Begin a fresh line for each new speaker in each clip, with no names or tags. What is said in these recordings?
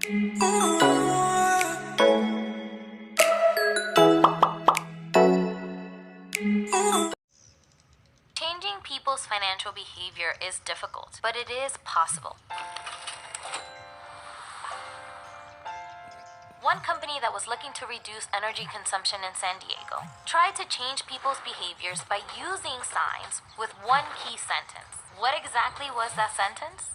Changing people's financial behavior is difficult, but it is possible. One company that was looking to reduce energy consumption in San Diego tried to change people's behaviors by using signs with one key sentence. What exactly was that sentence?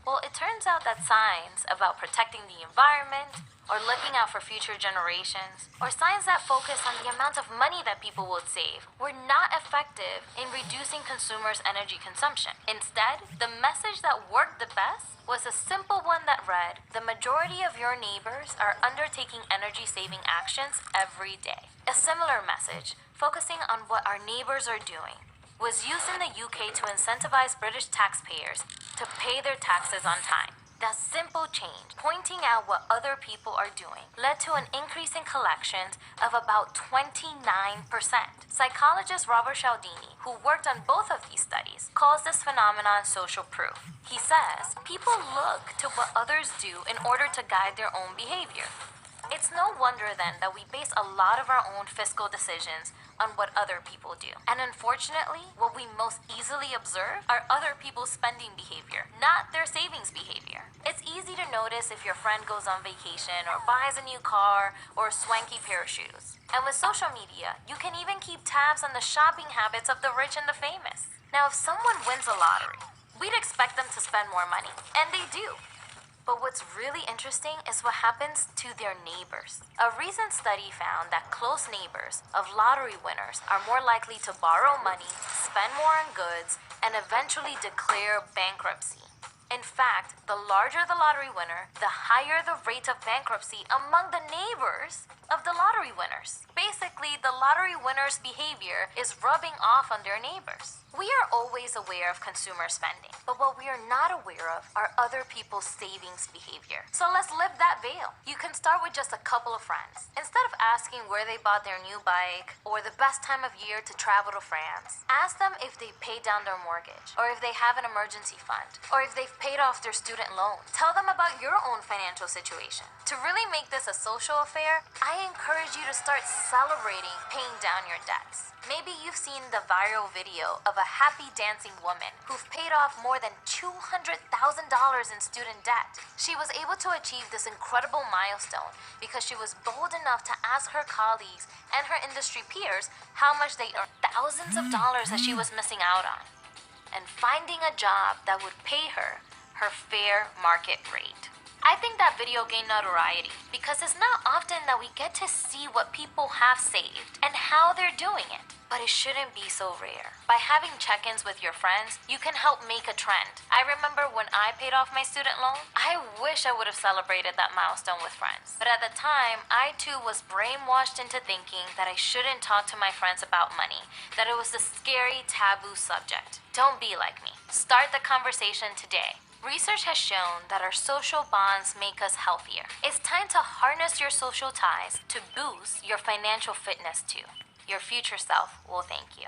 Well, it turns out that signs about protecting the environment, or looking out for future generations, or signs that focus on the amount of money that people would save, were not effective in reducing consumers' energy consumption. Instead, the message that worked the best was a simple one that read, "The majority of your neighbors are undertaking energy-saving actions every day." A similar message, focusing on what our neighbors are doing, was used in the UK to incentivize British taxpayers to pay their taxes on time. That simple change, pointing out what other people are doing, led to an increase in collections of about 29%. Psychologist Robert Cialdini, who worked on both of these studies, calls this phenomenon social proof. He says, people look to what others do in order to guide their own behavior. It's no wonder then that we base a lot of our own fiscal decisions on what other people do. And unfortunately, what we most easily observe are other people's spending behavior, not their savings behavior. It's easy to notice if your friend goes on vacation or buys a new car or a swanky pair of shoes. And with social media, you can even keep tabs on the shopping habits of the rich and the famous. Now, if someone wins a lottery, we'd expect them to spend more money, and they do. But what's really interesting is what happens to their neighbors. A recent study found that close neighbors of lottery winners are more likely to borrow money, spend more on goods, and eventually declare bankruptcy. In fact, the larger the lottery winner, the higher the rate of bankruptcy among the neighbors of the lottery winners. Basically, the lottery winner's behavior is rubbing off on their neighbors. We are always aware of consumer spending, but what we are not aware of are other people's savings behavior. So let's lift that veil. You can start with just a couple of friends. Instead of asking where they bought their new bike or the best time of year to travel to France, ask them if they paid down their mortgage, or if they have an emergency fund, or if they've paid off their student loan. Tell them about your own financial situation. To really make this a social affair, I encourage you to start celebrating paying down your debts. Maybe you've seen the viral video of a happy dancing woman who've paid off more than $200,000 in student debt. She was able to achieve this incredible milestone because she was bold enough to ask her colleagues and her industry peers how much they earned, thousands of dollars that she was missing out on, and finding a job that would pay her fair market rate. I think that video gained notoriety because it's not often that we get to see what people have saved and how they're doing it. But it shouldn't be so rare. By having check-ins with your friends, you can help make a trend. I remember when I paid off my student loan, I wish I would have celebrated that milestone with friends. But at the time, I too was brainwashed into thinking that I shouldn't talk to my friends about money, that it was a scary, taboo subject. Don't be like me. Start the conversation today. Research has shown that our social bonds make us healthier. It's time to harness your social ties to boost your financial fitness too. Your future self will thank you.